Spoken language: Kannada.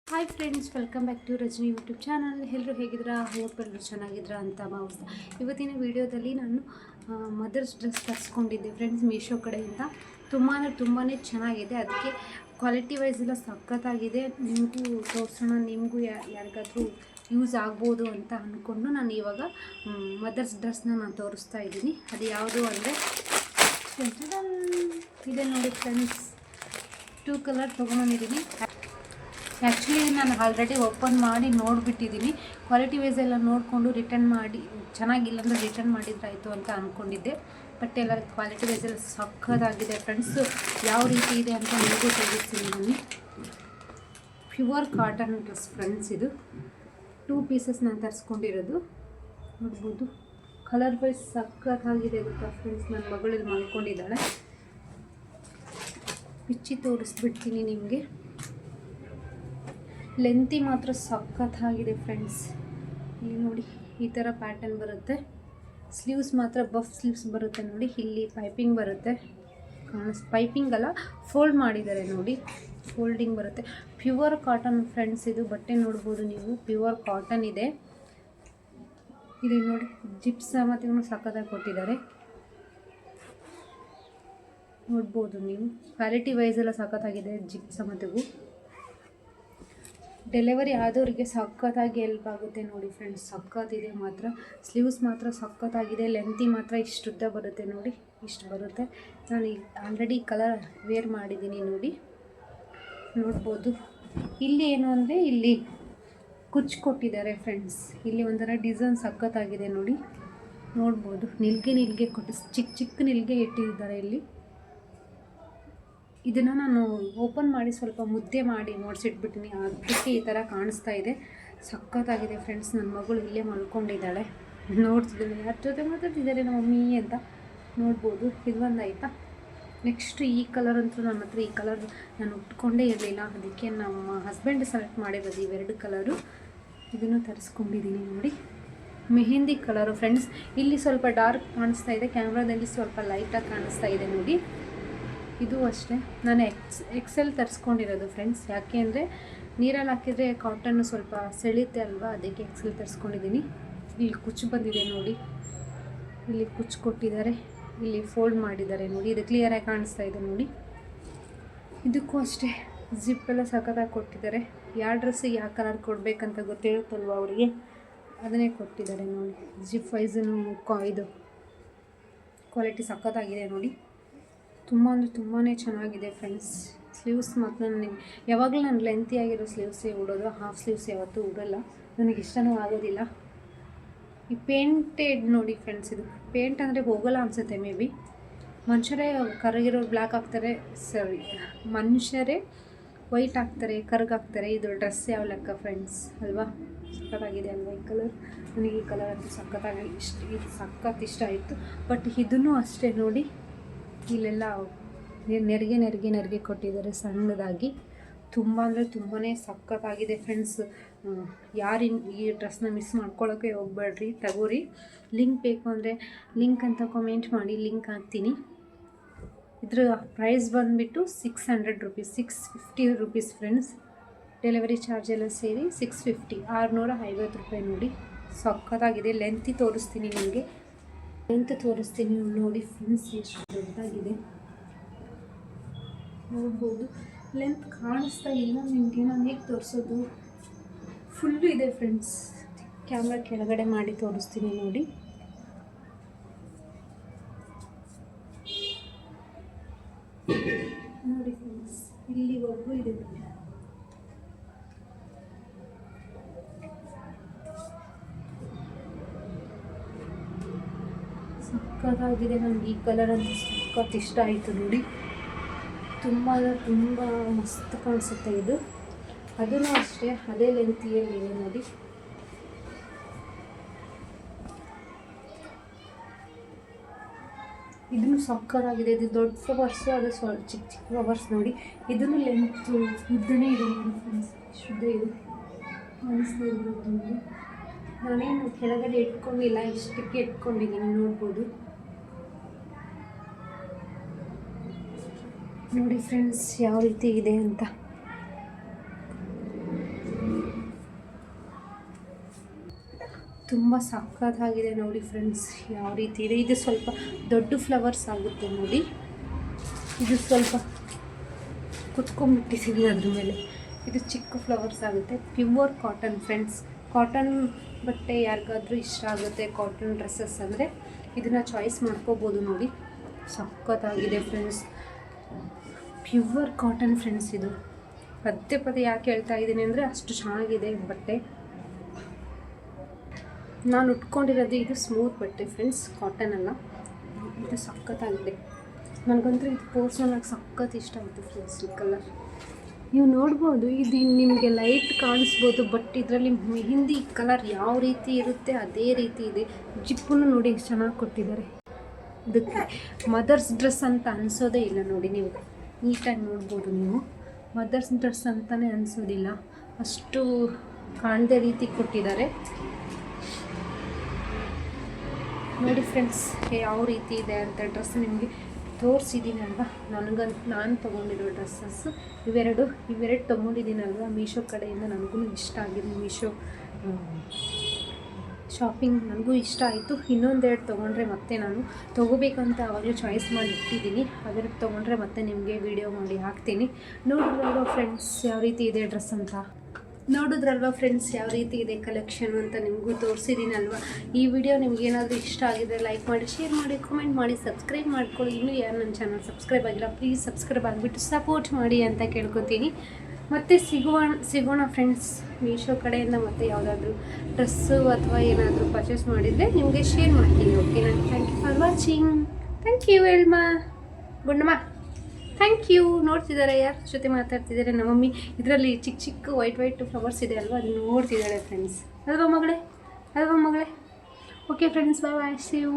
Hi friends, welcome back to Rajani YouTube channel. ಎಲ್ಲರೂ ಹೇಗಿದ್ದೀರಾ? ಹೋಪ್ ಎಲ್ಲರೂ ಚೆನ್ನಾಗಿದ್ದೀರಾ ಅಂತ ಭಾವಿಸ್ತಾ ಇವತ್ತಿನ ವಿಡಿಯೋದಲ್ಲಿ ನಾನು ಮದರ್ಸ್ ಡ್ರೆಸ್ ತರಿಸ್ಕೊಂಡಿದ್ದೆ ಫ್ರೆಂಡ್ಸ್ ಮೀಶೋ ಕಡೆಯಿಂದ. ತುಂಬಾ ಚೆನ್ನಾಗಿದೆ. ಅದಕ್ಕೆ ಕ್ವಾಲಿಟಿ ವೈಸ್ ಎಲ್ಲ ಸಖತ್ತಾಗಿದೆ. ನಿಮಗೂ ತೋರಿಸೋಣ, ನಿಮಗೂ ಯಾರಿಗಾದರೂ ಯೂಸ್ ಆಗ್ಬೋದು ಅಂತ ಅಂದ್ಕೊಂಡು ನಾನು ಇವಾಗ ಮದರ್ಸ್ ಡ್ರೆಸ್ನ ನಾನು ತೋರಿಸ್ತಾ ಇದ್ದೀನಿ. ಅದು ಯಾವುದು ಅಂದರೆ ಇದೆ ನೋಡಿ ಫ್ರೆಂಡ್ಸ್, 2 ಕಲರ್ ತೊಗೊಂಡಿದ್ದೀನಿ. ಆ್ಯಕ್ಚುಲಿ ನಾನು ಆಲ್ರೆಡಿ ಓಪನ್ ಮಾಡಿ ನೋಡಿಬಿಟ್ಟಿದ್ದೀನಿ. ಕ್ವಾಲಿಟಿ ವೈಸ್ ಎಲ್ಲ ನೋಡಿಕೊಂಡು ರಿಟರ್ನ್ ಮಾಡಿ, ಚೆನ್ನಾಗಿಲ್ಲ ಅಂದರೆ ರಿಟರ್ನ್ ಮಾಡಿದ್ರಾಯಿತು ಅಂತ ಅಂದ್ಕೊಂಡಿದ್ದೆ. ಬಟ್ ಎಲ್ಲ ಕ್ವಾಲಿಟಿ ವೈಸ್ ಎಲ್ಲ ಸಕ್ಕತ್ತಾಗಿದೆ ಫ್ರೆಂಡ್ಸು. ಯಾವ ರೀತಿ ಇದೆ ಅಂತ ನಿಮಗೂ ತೋರಿಸ್ತೀನಿ ನಾನು. Pure cotton dress friends. ಇದು 2 ಪೀಸಸ್ ನಾನು ತರಿಸ್ಕೊಂಡಿರೋದು ನೋಡ್ಬೋದು. ಕಲರ್ ವೈಸ್ ಸಕ್ಕತ್ತಾಗಿದೆ ಗೊತ್ತಾ ಫ್ರೆಂಡ್ಸ್. ನನ್ನ ಮಗಳು ಮಾಡ್ಕೊಂಡಿದ್ದಾಳೆ. ಬಿಚ್ಚಿ ತೋರಿಸ್ಬಿಡ್ತೀನಿ ನಿಮಗೆ. ಲೆಂತಿ ಮಾತ್ರ ಸಖತ್ತಾಗಿದೆ ಫ್ರೆಂಡ್ಸ್. ಇಲ್ಲಿ ನೋಡಿ, ಈ ಥರ ಪ್ಯಾಟರ್ನ್ ಬರುತ್ತೆ. ಸ್ಲೀವ್ಸ್ ಮಾತ್ರ ಬಫ್ ಸ್ಲೀವ್ಸ್ ಬರುತ್ತೆ ನೋಡಿ. ಇಲ್ಲಿ ಪೈಪಿಂಗ್ ಬರುತ್ತೆ. ಪೈಪಿಂಗ್ ಅಲ್ಲ, ಫೋಲ್ಡ್ ಮಾಡಿದ್ದಾರೆ ನೋಡಿ, ಫೋಲ್ಡಿಂಗ್ ಬರುತ್ತೆ. Pure cotton friends. ಇದು ಬಟ್ಟೆ ನೋಡ್ಬೋದು ನೀವು, ಪ್ಯೂರ್ ಕಾಟನ್ ಇದೆ. ಇದು ನೋಡಿ, ಜಿಪ್ಸ್ ಮತ್ತು ಸಖತ್ತಾಗಿ ಕೊಟ್ಟಿದ್ದಾರೆ ನೋಡ್ಬೋದು ನೀವು. ಕ್ವಾಲಿಟಿ ವೈಸ್ ಎಲ್ಲ ಸಖತ್ತಾಗಿದೆ. ಜಿಪ್ಸ್ ಮತ್ತಿಗೂ ಡೆಲಿವರಿ ಆದವರಿಗೆ ಸಖತ್ತಾಗಿ ಹೆಲ್ಪ್ ಆಗುತ್ತೆ ನೋಡಿ ಫ್ರೆಂಡ್ಸ್. ಸಖತ್ತಿದೆ ಮಾತ್ರ. ಸ್ಲೀವ್ಸ್ ಮಾತ್ರ ಸಖತ್ತಾಗಿದೆ. ಲೆಂತಿ ಮಾತ್ರ ಇಷ್ಟು ಉದ್ದ ಬರುತ್ತೆ ನೋಡಿ, ಇಷ್ಟು ಬರುತ್ತೆ. ನಾನು ಆಲ್ರೆಡಿ ಕಲರ್ ವೇರ್ ಮಾಡಿದ್ದೀನಿ ನೋಡಿ, ನೋಡ್ಬೋದು. ಇಲ್ಲಿ ಏನು ಅಂದರೆ ಇಲ್ಲಿ ಕುಚ್ಚು ಕೊಟ್ಟಿದ್ದಾರೆ ಫ್ರೆಂಡ್ಸ್. ಇಲ್ಲಿ ಒಂಥರ ಡಿಸೈನ್ ಸಖತ್ತಾಗಿದೆ ನೋಡಿ, ನೋಡ್ಬೋದು. ನಿಲ್ಗೆ ಕೊಟ್ಟು ಚಿಕ್ಕ ನಿಲ್ಗೆ ಇಟ್ಟಿದ್ದಾರೆ ಇಲ್ಲಿ. ಇದನ್ನು ನಾನು ಓಪನ್ ಮಾಡಿ ಸ್ವಲ್ಪ ಮುದ್ದೆ ಮಾಡಿ ನೋಡಿಸಿಟ್ಬಿಟ್ಟಿನಿ. ಅದಕ್ಕೆ ಈ ಥರ ಕಾಣಿಸ್ತಾ ಇದೆ. ಸಖತ್ತಾಗಿದೆ ಫ್ರೆಂಡ್ಸ್. ನನ್ನ ಮಗಳು ಇಲ್ಲೇ ಮಲ್ಕೊಂಡಿದ್ದಾಳೆ, ನೋಡ್ತಿದ್ದಾಳೆ. ಯಾರ ಜೊತೆ ಮಾತಾಡ್ತಿದ್ದಾರೆ ನಮ್ಮ ಮಮ್ಮಿ ಅಂತ ನೋಡ್ಬೋದು. ಇದು ಒಂದು ಆಯಿತಾ. ನೆಕ್ಸ್ಟ್ ಈ ಕಲರ್ ಅಂತೂ ನನ್ನ ಹತ್ರ ಈ ಕಲರ್ ನಾನು ಉಟ್ಕೊಂಡೇ ಇರಲಿಲ್ಲ. ಅದಕ್ಕೆ ನಮ್ಮ ಹಸ್ಬೆಂಡ್ ಸೆಲೆಕ್ಟ್ ಮಾಡಿರೋದು ಇವೆರಡು ಕಲರು. ಇದನ್ನು ತರಿಸ್ಕೊಂಡಿದ್ದೀನಿ ನೋಡಿ. Mehndi colour friends. ಇಲ್ಲಿ ಸ್ವಲ್ಪ ಡಾರ್ಕ್ ಕಾಣಿಸ್ತಾ ಇದೆ, ಕ್ಯಾಮ್ರಾದಲ್ಲಿ ಸ್ವಲ್ಪ ಲೈಟಾಗಿ ಕಾಣಿಸ್ತಾ ಇದೆ ನೋಡಿ. ಇದು ಅಷ್ಟೇ. ನಾನು ಎಕ್ಸೆಲ್ ತರಿಸ್ಕೊಂಡಿರೋದು ಫ್ರೆಂಡ್ಸ್. ಯಾಕೆ ಅಂದರೆ ನೀರಲ್ಲಿ ಹಾಕಿದರೆ ಕಾಟನ್ನು ಸ್ವಲ್ಪ ಸೆಳೆಯುತ್ತೆ ಅಲ್ವಾ, ಅದಕ್ಕೆ ಎಕ್ಸೆಲ್ ತರಿಸ್ಕೊಂಡಿದ್ದೀನಿ. ಇಲ್ಲಿ ಕುಚ್ಚು ಬಂದಿದೆ ನೋಡಿ, ಇಲ್ಲಿ ಕುಚ್ಚು ಕೊಟ್ಟಿದ್ದಾರೆ, ಇಲ್ಲಿ ಫೋಲ್ಡ್ ಮಾಡಿದ್ದಾರೆ ನೋಡಿ. ಇದು ಕ್ಲಿಯರಾಗಿ ಕಾಣಿಸ್ತಾ ಇದೆ ನೋಡಿ. ಇದಕ್ಕೂ ಅಷ್ಟೇ ಜಿಪ್ ಎಲ್ಲ ಸಖತ್ತಾಗಿ ಕೊಟ್ಟಿದ್ದಾರೆ. ಯಾವ ಡ್ರೆಸ್ಸಿಗೆ ಯಾವ ಕಲರ್ ಕೊಡಬೇಕಂತ ಗೊತ್ತಿರುತ್ತಲ್ವ ಅವರಿಗೆ, ಅದನ್ನೇ ಕೊಟ್ಟಿದ್ದಾರೆ ನೋಡಿ. ಜಿಪ್ ವೈಸನ್ನು ಇದು ಕ್ವಾಲಿಟಿ ಸಖತ್ತಾಗಿದೆ ನೋಡಿ. ತುಂಬ ಅಂದರೆ ತುಂಬಾ ಚೆನ್ನಾಗಿದೆ ಫ್ರೆಂಡ್ಸ್. ಸ್ಲೀವ್ಸ್ ಮತ್ತು ಯಾವಾಗಲೂ ನಾನು ಲೆಂತಿಯಾಗಿರೋ ಸ್ಲೀವ್ಸೇ ಉಡೋದು, ಹಾಫ್ ಸ್ಲೀವ್ಸ್ ಯಾವತ್ತೂ ಉಡೋಲ್ಲ, ನನಗೆ ಇಷ್ಟನೂ ಆಗೋದಿಲ್ಲ. ಈ ಪೇಂಟೆಡ್ ನೋಡಿ ಫ್ರೆಂಡ್ಸ್. ಇದು ಪೇಂಟ್ ಅಂದರೆ ಹೋಗೋಲ್ಲ ಅನಿಸುತ್ತೆ ಮೇ ಬಿ. ಮನುಷ್ಯರೇ ಕರಗಿರೋರು ಬ್ಲ್ಯಾಕ್ ಹಾಕ್ತಾರೆ, ಸರಿ, ಮನುಷ್ಯರೇ ವೈಟ್ ಹಾಕ್ತಾರೆ, ಕರ್ಗಾಕ್ತಾರೆ. ಇದು ಡ್ರೆಸ್ ಯಾವ ಲೆಕ್ಕ ಫ್ರೆಂಡ್ಸ್ ಅಲ್ವಾ? ಸಖತ್ತಾಗಿದೆ ಅಲ್ವಾ ಈ ಕಲರ್? ನನಗೆ ಈ ಕಲರ್ ಅಂತೂ ಸಖತ್ತಾಗಿ ಇದು ಸಖತ್ ಇಷ್ಟ ಆಯಿತು. ಬಟ್ ಇದನ್ನು ಅಷ್ಟೇ ನೋಡಿ, ಇಲ್ಲೆಲ್ಲ ನೆರಿಗೆ ಕೊಟ್ಟಿದ್ದಾರೆ ಸಣ್ಣದಾಗಿ. ತುಂಬ ಅಂದರೆ ತುಂಬಾ ಸಖತ್ತಾಗಿದೆ ಫ್ರೆಂಡ್ಸ್. ಯಾರು ಈ ಡ್ರೆಸ್ನ ಮಿಸ್ ಮಾಡ್ಕೊಳ್ಳೋಕ್ಕೆ ಹೋಗ್ಬೇಡ್ರಿ, ತಗೋರಿ. ಲಿಂಕ್ ಬೇಕು ಅಂದರೆ ಲಿಂಕ್ ಅಂತ ಕಮೆಂಟ್ ಮಾಡಿ, ಲಿಂಕ್ ಹಾಕ್ತೀನಿ. ಇದ್ರ ಪ್ರೈಸ್ ಬಂದುಬಿಟ್ಟು 600 rupees, 650 rupees friends. Delivery charge ಎಲ್ಲ ಸೇರಿ 650, 650 ರೂಪಾಯಿ ನೋಡಿ. ಸಖತ್ತಾಗಿದೆ. ಲೆಂತಿ ತೋರಿಸ್ತೀನಿ ನಿಮಗೆ, ಲೆಂತ್ ತೋರಿಸ್ತೀನಿ ನೋಡಿ ಫ್ರೆಂಡ್ಸ್. ಎಷ್ಟು ದೊಡ್ಡದಾಗಿದೆ ನೋಡ್ಬೋದು. ಲೆಂತ್ ಕಾಣಿಸ್ತಾ ಇಲ್ಲ ನಿಮಗೆ, ನಾನು ಹೇಗೆ ತೋರಿಸೋದು? ಫುಲ್ಲು ಇದೆ ಫ್ರೆಂಡ್ಸ್. ಕ್ಯಾಮ್ರಾ ಕೆಳಗಡೆ ಮಾಡಿ ತೋರಿಸ್ತೀನಿ ನೋಡಿ. ನೋಡಿ ಫ್ರೆಂಡ್ಸ್, ಇಲ್ಲಿವರೆಗೂ ಇದೆ. ಸಖತ್ತಾಗಿದೆ. ನನಗೆ ಈ ಕಲರ್ ಅಂತ ಸಖತ್ ಇಷ್ಟ ಆಯಿತು ನೋಡಿ. ತುಂಬ ಮಸ್ತ್ ಕಾಣಿಸುತ್ತೆ ಇದು. ಅದೂ ಅಷ್ಟೇ ಅದೇ ಲೆಂತಿಯಲ್ಲಿದೆ ನೋಡಿ. ಇದನ್ನು ಸಕ್ಕತ್ತಾಗಿದೆ. ಇದು ದೊಡ್ಡ ಫ್ಲವರ್ಸು, ಅದು ಸ್ವಲ್ಪ ಚಿಕ್ಕ ಫ್ಲವರ್ಸ್ ನೋಡಿ. ಇದನ್ನು ಲೆಂತ್ ಉದ್ದನೇ ಇದೆ ನೋಡಿ ಫ್ರೆಂಡ್ಸ್. ಶುದ್ಧ ಇದು ಕಾಣಿಸ್ತಾ ಇರ್ಬೋದು ನಿಮಗೆ. ನಾನೇನು ಕೆಳಗಡೆ ಇಟ್ಕೊಂಡಿಲ್ಲ, ಇಷ್ಟಕ್ಕೆ ಇಟ್ಕೊಂಡಿದ್ದೀನಿ ನೋಡ್ಬೋದು. ನೋಡಿ ಫ್ರೆಂಡ್ಸ್ ಯಾವ ರೀತಿ ಇದೆ ಅಂತ. ತುಂಬ ಸಕ್ಕತ್ತಾಗಿದೆ ನೋಡಿ ಫ್ರೆಂಡ್ಸ್, ಯಾವ ರೀತಿ ಇದೆ. ಇದು ಸ್ವಲ್ಪ ದೊಡ್ಡ ಫ್ಲವರ್ಸ್ ಆಗುತ್ತೆ ನೋಡಿ, ಇದು ಸ್ವಲ್ಪ ಕುತ್ಕೊಂಡ್ಬಿಟ್ಟಿದ್ದೀವಿ ಅದ್ರ ಮೇಲೆ. ಇದು ಚಿಕ್ಕ ಫ್ಲವರ್ಸ್ ಆಗುತ್ತೆ. Pure cotton friends. ಕಾಟನ್ ಬಟ್ಟೆ ಯಾರಿಗಾದ್ರೂ ಇಷ್ಟ ಆಗುತ್ತೆ, ಕಾಟನ್ ಡ್ರೆಸ್ಸಸ್ ಅಂದರೆ ಇದನ್ನು ಚಾಯ್ಸ್ ಮಾಡ್ಕೋಬೋದು ನೋಡಿ. ಸಕ್ಕತ್ತಾಗಿದೆ ಫ್ರೆಂಡ್ಸ್, ಪ್ಯೂರ್ ಕಾಟನ್ ಫ್ರೆಂಡ್ಸ್. ಇದು ಪದೇ ಪದೇ ಯಾಕೆ ಹೇಳ್ತಾ ಇದ್ದೀನಿ ಅಂದರೆ ಅಷ್ಟು ಚೆನ್ನಾಗಿದೆ ಬಟ್ಟೆ. ನಾನು ಉಟ್ಕೊಂಡಿರೋದು ಇದು ಸ್ಮೂತ್ ಬಟ್ಟೆ ಫ್ರೆಂಡ್ಸ್, ಕಾಟನ್ ಅಲ್ಲ. ಇದು ಸಕ್ಕತ್ತಾಗಿದೆ. ನನಗಂತೂ ಇದು ಪರ್ಸ್ನಲಾಗಿ ಸಖತ್ ಇಷ್ಟ ಆಯಿತು ಫ್ರೆಂಡ್ಸ್. ಈ ಕಲರ್ ನೀವು ನೋಡ್ಬೋದು, ಇದು ನಿಮಗೆ ಲೈಟ್ ಕಾಣಿಸ್ಬೋದು, ಬಟ್ ಇದರಲ್ಲಿ ಮೆಹಂದಿ ಕಲರ್ ಯಾವ ರೀತಿ ಇರುತ್ತೆ ಅದೇ ರೀತಿ ಇದೆ. ಜಿಪ್ಪನ್ನು ನೋಡಿ ಎಷ್ಟು ಚೆನ್ನಾಗಿ ಕೊಟ್ಟಿದ್ದಾರೆ. ಇದಕ್ಕೆ ಮದರ್ಸ್ ಡ್ರೆಸ್ ಅಂತ ಅನಿಸೋದೇ ಇಲ್ಲ ನೋಡಿ. ನೀವು ನೀಟಾಗಿ ನೋಡ್ಬೋದು, ನೀವು ಮದರ್ಸ್ ಡ್ರೆಸ್ ಅಂತಲೇ ಅನಿಸೋದಿಲ್ಲ, ಅಷ್ಟು ಕಾಣದೇ ರೀತಿ ಕೊಟ್ಟಿದ್ದಾರೆ ನೋಡಿ ಫ್ರೆಂಡ್ಸ್. ಯಾವ ರೀತಿ ಇದೆ ಅಂತ ಡ್ರೆಸ್ ನಿಮಗೆ ತೋರಿಸಿದ್ದೀನಲ್ವ. ನಾನು ತೊಗೊಂಡಿರೋ ಡ್ರೆಸ್ಸಸ್ಸು ಇವೆರಡು ತೊಗೊಂಡಿದ್ದೀನಲ್ವ ಮೀಶೋ ಕಡೆಯಿಂದ. ನನಗೂ ಇಷ್ಟ ಆಗಿದೆ ಮೀಶೋ ಶಾಪಿಂಗ್, ನನಗೂ ಇಷ್ಟ ಆಯಿತು. ಇನ್ನೊಂದೆರಡು ತೊಗೊಂಡ್ರೆ ಮತ್ತೆ ನಾನು ತೊಗೋಬೇಕಂತ ಅವಾಗಲೇ ಚಾಯ್ಸ್ ಮಾಡಿ ಇಟ್ಟಿದ್ದೀನಿ. ಅದನ್ನು ತೊಗೊಂಡ್ರೆ ಮತ್ತೆ ನಿಮಗೆ ವೀಡಿಯೋ ಮಾಡಿ ಹಾಕ್ತೀನಿ. ನೋಡಿದ್ರಲ್ವ ಫ್ರೆಂಡ್ಸ್ ಯಾವ ರೀತಿ ಇದೆ ಡ್ರೆಸ್ ಅಂತ. ನೋಡಿದ್ರಲ್ವ ಫ್ರೆಂಡ್ಸ್ ಯಾವ ರೀತಿ ಇದೆ ಕಲೆಕ್ಷನ್ ಅಂತ ನಿಮಗೂ ತೋರಿಸಿದ್ದೀನಲ್ವ. ಈ ವಿಡಿಯೋ ನಿಮಗೇನಾದರೂ ಇಷ್ಟ ಆಗಿದ್ರೆ ಲೈಕ್ ಮಾಡಿ, ಶೇರ್ ಮಾಡಿ, ಕಾಮೆಂಟ್ ಮಾಡಿ, ಸಬ್ಸ್ಕ್ರೈಬ್ ಮಾಡ್ಕೊಳ್ಳಿ. ಇನ್ನೂ ಯಾರು ನನ್ನ ಚಾನಲ್ ಸಬ್ಸ್ಕ್ರೈಬ್ ಆಗಿಲ್ಲ ಪ್ಲೀಸ್ ಸಬ್ಸ್ಕ್ರೈಬ್ ಆಗಿಬಿಟ್ಟು ಸಪೋರ್ಟ್ ಮಾಡಿ ಅಂತ ಕೇಳ್ಕೊತೀನಿ. ಮತ್ತೆ ಸಿಗೋಣ ಫ್ರೆಂಡ್ಸ್ ಮೀಶೋ ಕಡೆಯಿಂದ. ಮತ್ತೆ ಯಾವುದಾದ್ರೂ ಡ್ರೆಸ್ಸು ಅಥವಾ ಏನಾದರೂ ಪರ್ಚೇಸ್ ಮಾಡಿದರೆ ನಿಮಗೆ ಶೇರ್ ಮಾಡ್ತೀನಿ. ಓಕೆನಾ? Thank you for watching. Thank you Elma, Gundamma, thank you. ನೋಡ್ತಿದ್ದಾರೆ ಯಾರ ಜೊತೆ ಮಾತಾಡ್ತಿದ್ದಾರೆ? ನಮ್ಮ ಮಮ್ಮಿ. ಇದರಲ್ಲಿ ಚಿಕ್ಕ ಚಿಕ್ಕ ವೈಟ್ ಫ್ಲವರ್ಸ್ ಇದೆ ಅಲ್ವಾ, ಅದನ್ನು ನೋಡ್ತಿದ್ದಾಳೆ ಫ್ರೆಂಡ್ಸ್. ಅಲ್ವಾ ಮಗಳೇ? Okay friends, bye bye, see you.